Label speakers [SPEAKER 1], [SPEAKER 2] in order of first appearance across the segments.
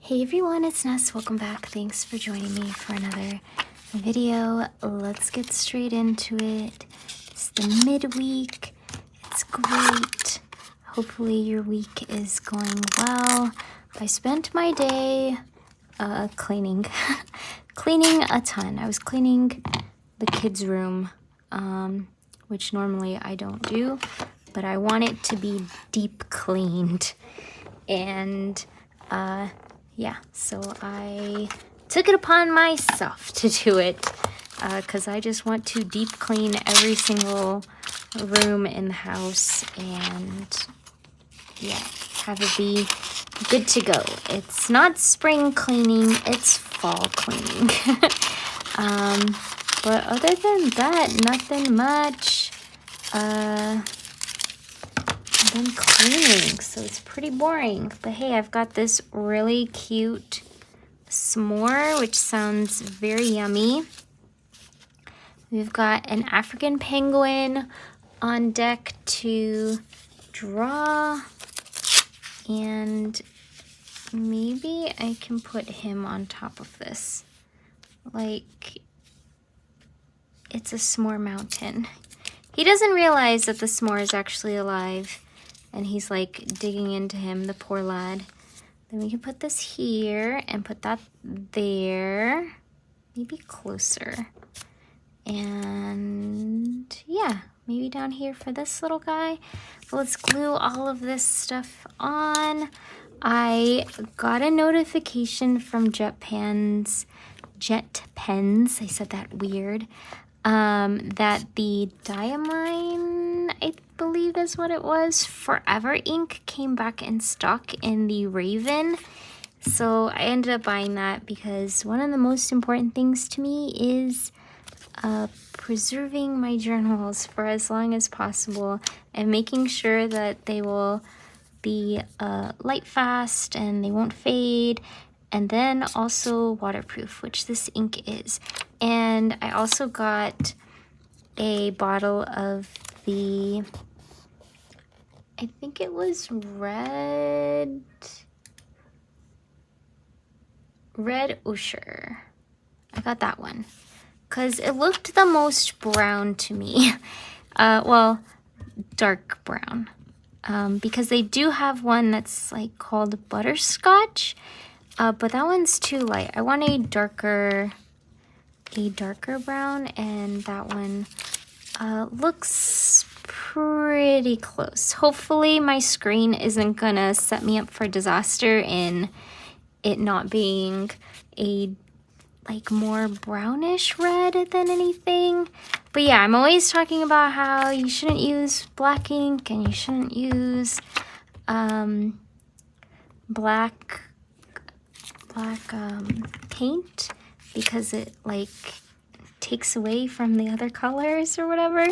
[SPEAKER 1] Hey everyone, it's Ness. Welcome back. Thanks for joining me for another video. Let's get straight into it. It's the midweek. It's great. Hopefully your week is going well. I spent my day cleaning. Cleaning a ton. I was cleaning the kids' room, which normally I don't do, but I want it to be deep cleaned. And yeah, so I took it upon myself to do it because I just want to deep clean every single room in the house and yeah, have it be good to go. It's not spring cleaning, it's fall cleaning. But other than that, nothing much. I've been cleaning, so it's pretty boring. But hey, I've got this really cute s'more, which sounds very yummy. We've got an African penguin on deck to draw, and maybe I can put him on top of this. Like, it's a s'more mountain. He doesn't realize that the s'more is actually alive, and he's like digging into him, the poor lad. Then we can put this here and put that there, maybe closer. And yeah, maybe down here for this little guy. But let's glue all of this stuff on. I got a notification from Jet Pens, I said that weird, that the Diamine, I believe is what it was, Forever ink came back in stock in the Raven. So I ended up buying that because one of the most important things to me is preserving my journals for as long as possible and making sure that they will be light fast and they won't fade, and then also waterproof, which this ink is. And I also got a bottle of the, I think it was red Usher. I got that one because it looked the most brown to me. Well, dark brown. Because they do have one that's like called butterscotch, but that one's too light. I want a darker brown, and that one looks pretty close. Hopefully my screen isn't gonna set me up for disaster in it not being a like more brownish red than anything. But yeah, I'm always talking about how you shouldn't use black ink and you shouldn't use black paint because it like takes away from the other colors or whatever.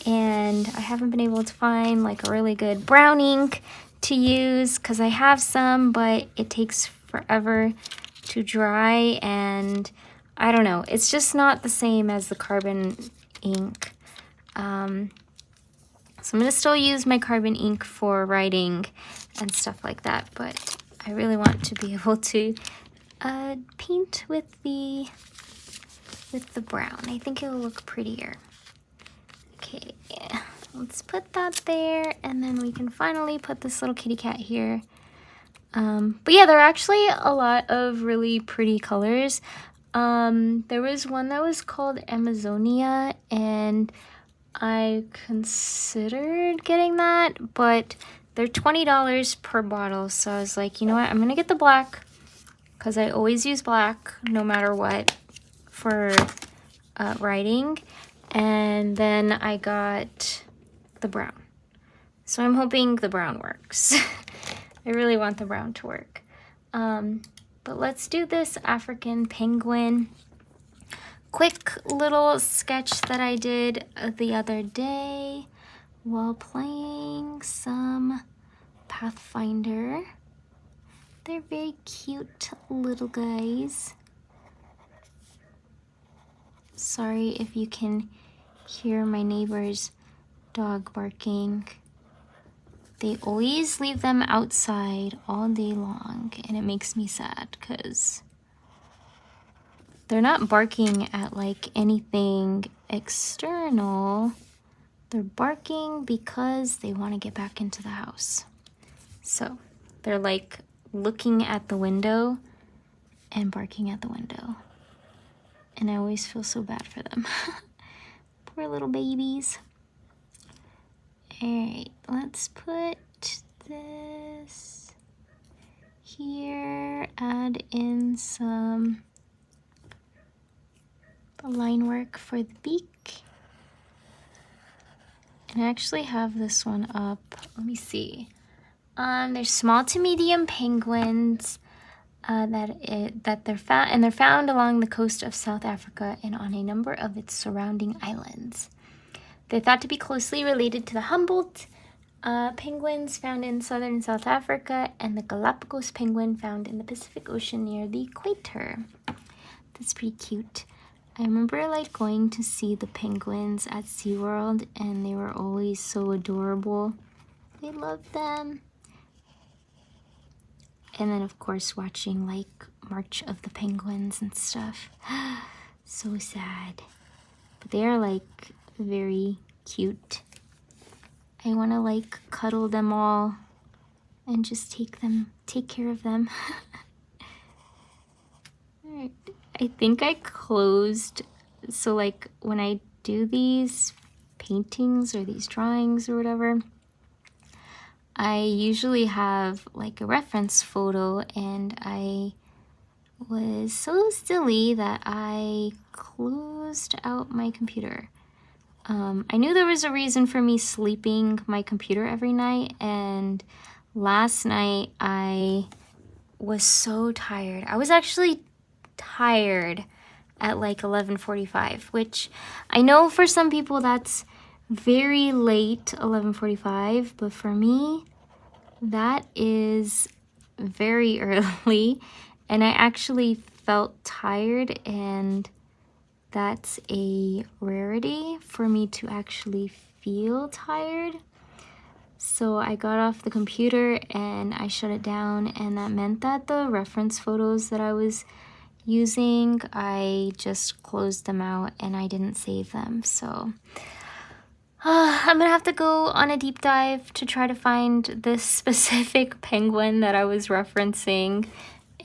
[SPEAKER 1] And I haven't been able to find like a really good brown ink to use because I have some, but it takes forever to dry, and I don't know, it's just not the same as the carbon ink. So I'm gonna still use my carbon ink for writing and stuff like that, but I really want to be able to paint with the brown. I think it will look prettier. Okay, let's put that there, and then we can finally put this little kitty cat here. But yeah, there are actually a lot of really pretty colors. There was one that was called Amazonia, and I considered getting that, but they're $20 per bottle. So I was like, you know what, I'm gonna get the black because I always use black no matter what for writing. And then I got the brown. So I'm hoping the brown works. I really want the brown to work. But let's do this African penguin. Quick little sketch that I did the other day while playing some Pathfinder. They're very cute little guys. Sorry if you can hear my neighbor's dog barking. they always leave them outside all day long, and it makes me sad because they're not barking at like anything external. They're barking because they want to get back into the house. So they're like looking at the window and barking at the window. And I always feel so bad for them. Poor little babies. Alright, let's put this here, add in some line work for the beak. And I actually have this one up. Let me see. There's small to medium penguins that they're found along the coast of South Africa and on a number of its surrounding islands. They're thought to be closely related to the Humboldt penguins found in southern South Africa and the Galapagos penguin found in the Pacific Ocean near the equator. That's pretty cute. I remember like going to see the penguins at SeaWorld, and they were always so adorable. I loved them. And then of course watching like March of the Penguins and stuff. So sad. But they are like very cute. I want to like cuddle them all and just take care of them. Alright. I think I closed, so like when I do these paintings or these drawings or whatever, I usually have like a reference photo, and I was so silly that I closed out my computer. I knew there was a reason for me sleeping my computer every night, and last night I was so tired. I was actually tired at like 11:45, which I know for some people that's very late, 11:45, but for me that is very early, and I actually felt tired, and that's a rarity for me to actually feel tired. So I got off the computer and I shut it down, and that meant that the reference photos that I was using, I just closed them out and I didn't save them. So I'm gonna have to go on a deep dive to try to find this specific penguin that I was referencing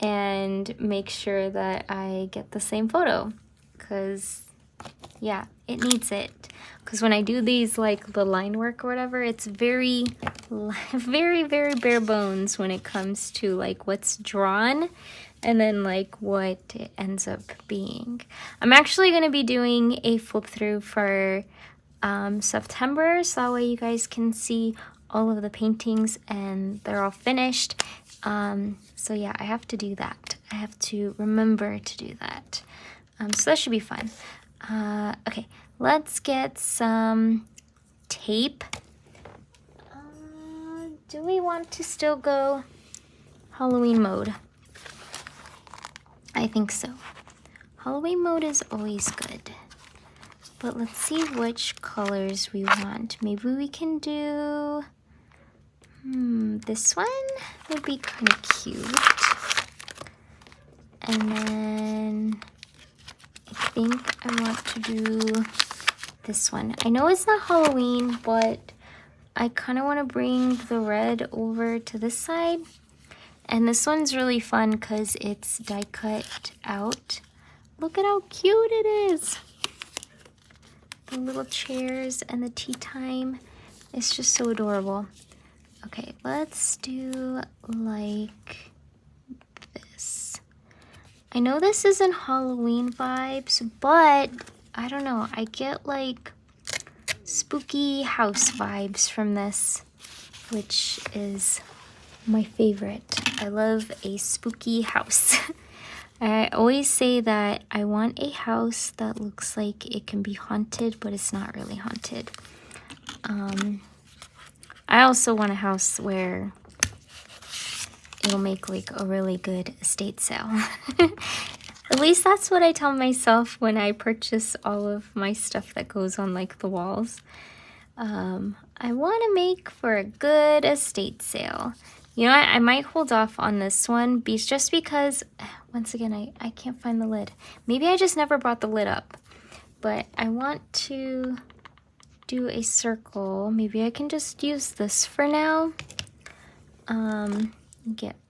[SPEAKER 1] and make sure that I get the same photo, because yeah, it needs it. Because when I do these like the line work or whatever, it's very very bare bones when it comes to like what's drawn and then like what it ends up being. I'm actually going to be doing a flip through for September, so that way you guys can see all of the paintings and they're all finished. So yeah, I have to do that. I have to remember to do that. So that should be fun. Okay, let's get some tape. Do we want to still go Halloween mode? I think so. Halloween mode is always good. But let's see which colors we want. Maybe we can do... this one would be kind of cute. And then I think I want to do this one. I know it's not Halloween, but I kind of want to bring the red over to this side. And this one's really fun because it's die cut out. Look at how cute it is. The little chairs and the tea time. It's just so adorable. Okay, let's do like this. I know this isn't Halloween vibes, but I don't know. I get like spooky house vibes from this, which is my favorite. I love a spooky house. I always say that I want a house that looks like it can be haunted, but it's not really haunted. I also want a house where it'll make like a really good estate sale. At least that's what I tell myself when I purchase all of my stuff that goes on like the walls. I want to make for a good estate sale. You know what? I might hold off on this one just because, once again, I can't find the lid. Maybe I just never brought the lid up. But I want to do a circle. Maybe I can just use this for now.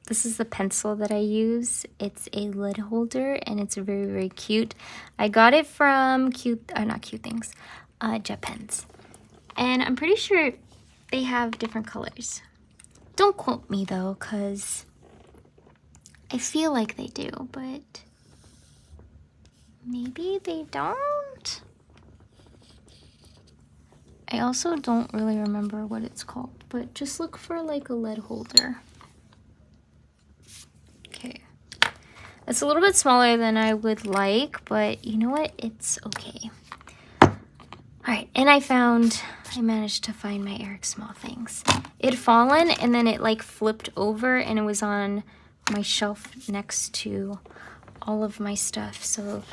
[SPEAKER 1] This is the pencil that I use. It's a lid holder and it's very, very cute. I got it from not Cute Things, Jet Pens. And I'm pretty sure they have different colors. Don't quote me though, because I feel like they do, but maybe they don't. I also don't really remember what it's called, but just look for like a lid holder. Okay. It's a little bit smaller than I would like, but you know what? It's okay. All right, and I managed to find my Eric Small Things. It had fallen and then it like flipped over and it was on my shelf next to all of my stuff. So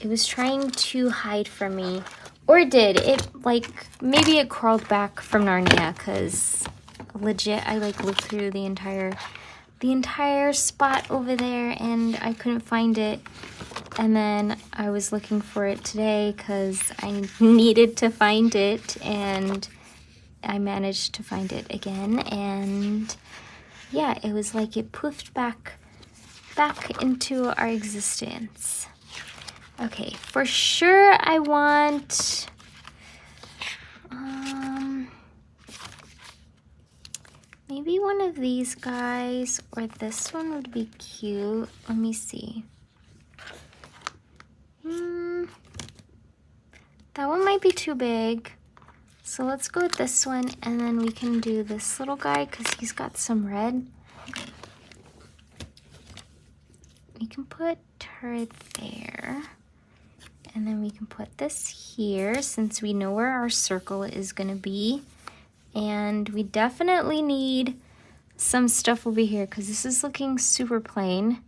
[SPEAKER 1] it was trying to hide from me, or it did. It maybe it crawled back from Narnia, because legit I like looked through the entire spot over there and I couldn't find it. And then I was looking for it today because I needed to find it, and I managed to find it again. And yeah, it was like it poofed back into our existence. Okay, for sure I want maybe one of these guys, or this one would be cute. Let me see. That one might be too big. So let's go with this one, and then we can do this little guy because he's got some red. We can put her there. And then we can put this here since we know where our circle is gonna be. And we definitely need some stuff over here because this is looking super plain.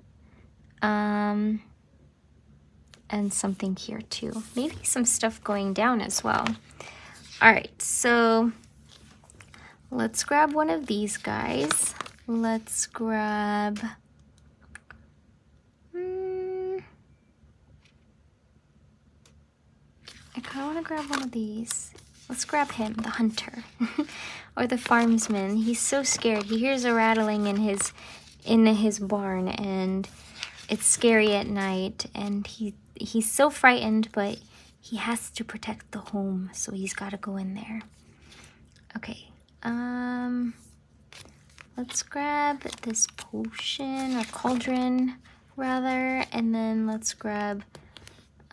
[SPEAKER 1] And something here too. Maybe some stuff going down as well. All right, so let's grab one of these guys. Let's grab, I kind of want to grab one of these. Let's grab him, the hunter, or the farmsman. He's so scared. He hears a rattling in his barn, and it's scary at night, and he's so frightened, but he has to protect the home, so he's got to go in there. Okay, let's grab this potion, or cauldron, rather, and then let's grab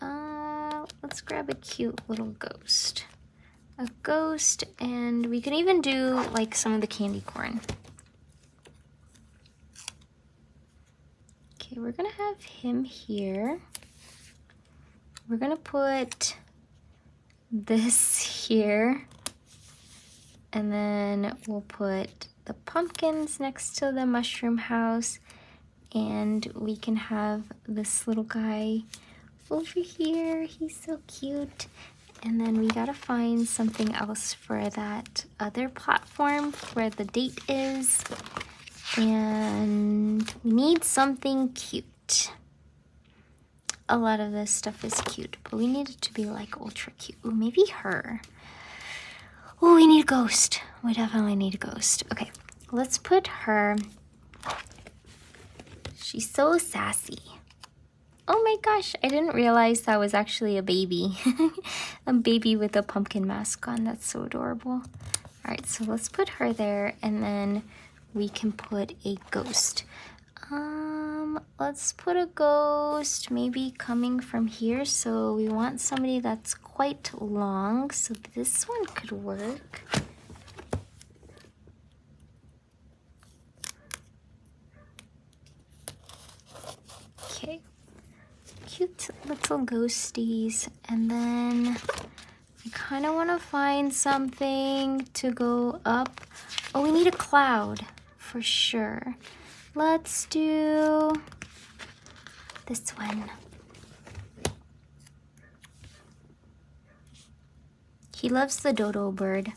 [SPEAKER 1] a cute little ghost. A ghost, and we can even do like some of the candy corn. Okay, we're gonna have him here. We're gonna put this here, and then we'll put the pumpkins next to the mushroom house, and we can have this little guy over here. He's so cute. And then we gotta find something else for that other platform where the date is. And we need something cute. A lot of this stuff is cute, but we need it to be like ultra cute. Ooh, maybe her. Oh, we need a ghost. We definitely need a ghost. Okay, let's put her. She's so sassy. Oh my gosh, I didn't realize that was actually a baby. A baby with a pumpkin mask on. That's so adorable. All right, so let's put her there, and then we can put a ghost. Let's put a ghost maybe coming from here. So we want somebody that's quite long, so this one could work. Okay. Cute little ghosties, and then I kind of want to find something to go up. Oh, we need a cloud for sure. Let's do this one. He loves the dodo bird.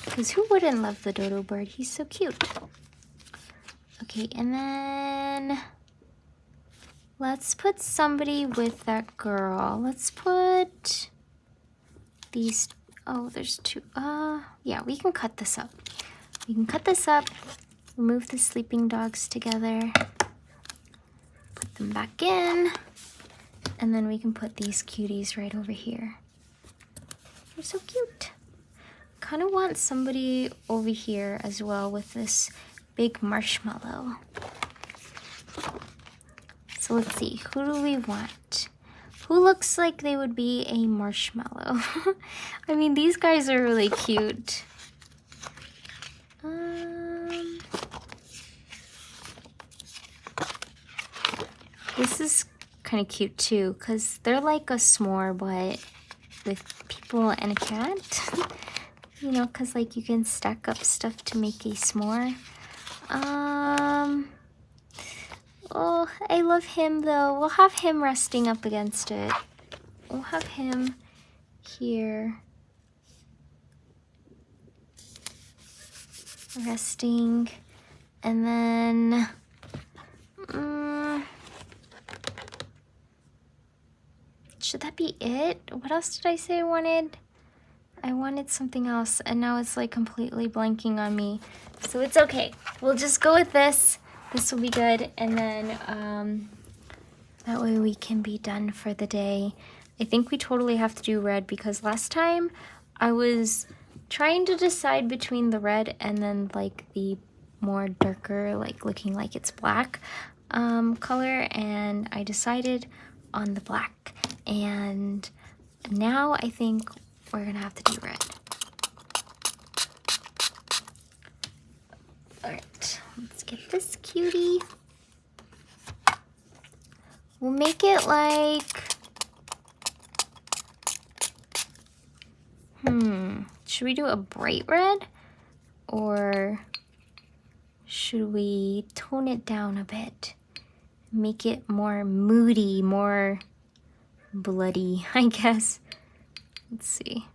[SPEAKER 1] Because who wouldn't love the dodo bird? He's so cute. Okay, and then let's put somebody with that girl. Let's put these. Oh, there's two. Yeah, we can cut this up. We can cut this up, remove the sleeping dogs together, put them back in, and then we can put these cuties right over here. They're so cute. Kind of want somebody over here as well with this big marshmallow. So let's see, who do we want? Who looks like they would be a marshmallow? I mean, these guys are really cute. This is kind of cute too, because they're like a s'more, but with people and a cat. You know, because like you can stack up stuff to make a s'more. Oh, I love him though. We'll have him resting up against it. We'll have him here. Resting. And then... should that be it? What else did I say I wanted? I wanted something else, and now it's like completely blanking on me. So it's okay. We'll just go with this. This will be good, and then that way we can be done for the day. I think we totally have to do red because last time I was trying to decide between the red and then like the more darker, like looking like it's black color, and I decided on the black. And now I think we're gonna have to do red. All right, let's get this cutie. We'll make it like, should we do a bright red or should we tone it down a bit? Make it more moody, more bloody, I guess. Let's see.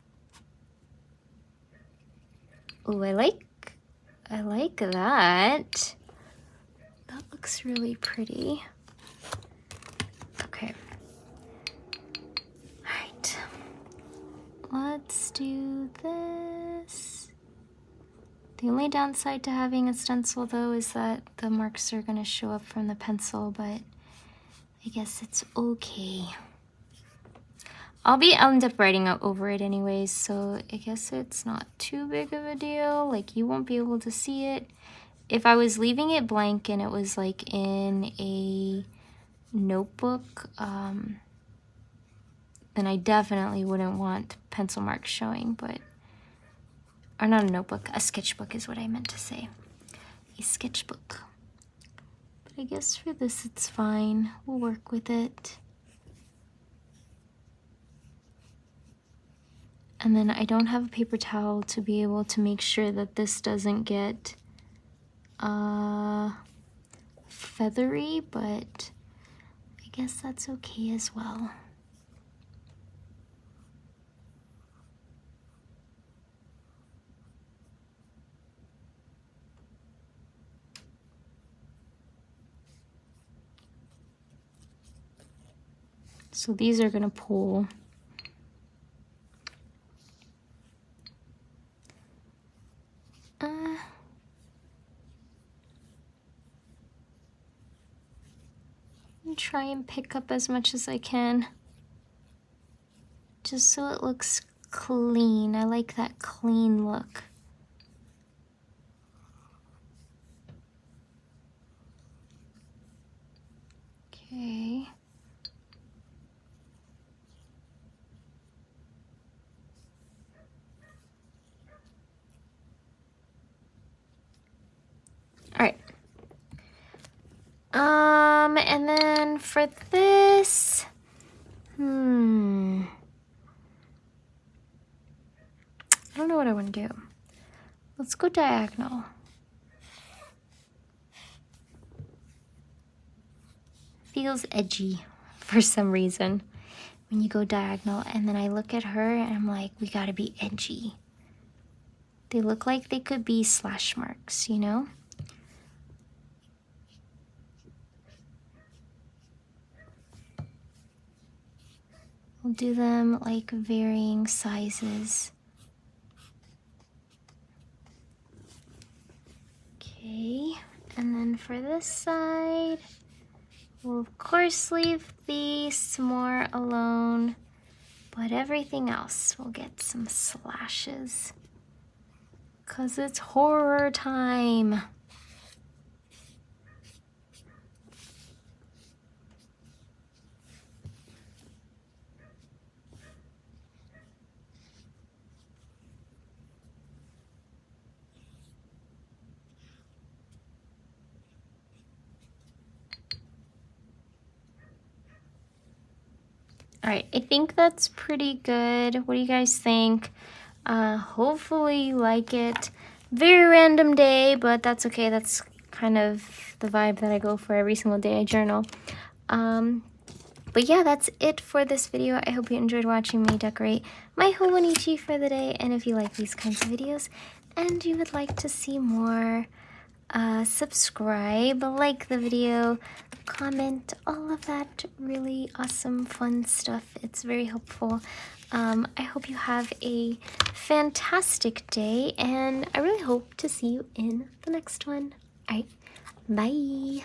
[SPEAKER 1] Oh, I like that. That looks really pretty. Okay. All right. Let's do this. The only downside to having a stencil though is that the marks are gonna show up from the pencil, but I guess it's okay. I'll end up writing over it anyways, so I guess it's not too big of a deal. Like, you won't be able to see it. If I was leaving it blank and it was like in a notebook, then I definitely wouldn't want pencil marks showing, but, or not a notebook, a sketchbook is what I meant to say. A sketchbook. But I guess for this it's fine. We'll work with it. And then I don't have a paper towel to be able to make sure that this doesn't get feathery, but I guess that's okay as well. So these are gonna pull. Try and pick up as much as I can, just so it looks clean. I like that clean look. Okay. All right. And then for this, I don't know what I want to do. Let's go diagonal. Feels edgy for some reason. when you go diagonal. And then I look at her and I'm like, we gotta be edgy. They look like they could be slash marks, you know? We'll do them like varying sizes. Okay, and then for this side, we'll of course leave the s'more alone, but everything else will get some slashes. 'Cause it's horror time. All right, I think that's pretty good. What do you guys think? Hopefully you like it. Very random day, but that's okay. That's kind of the vibe that I go for every single day I journal. But yeah, that's it for this video. I hope you enjoyed watching me decorate my Hobonichi for the day. And if you like these kinds of videos and you would like to see more, subscribe, like the video, comment, all of that really awesome fun stuff. It's very helpful. I hope you have a fantastic day, and I really hope to see you in the next one. All right, bye.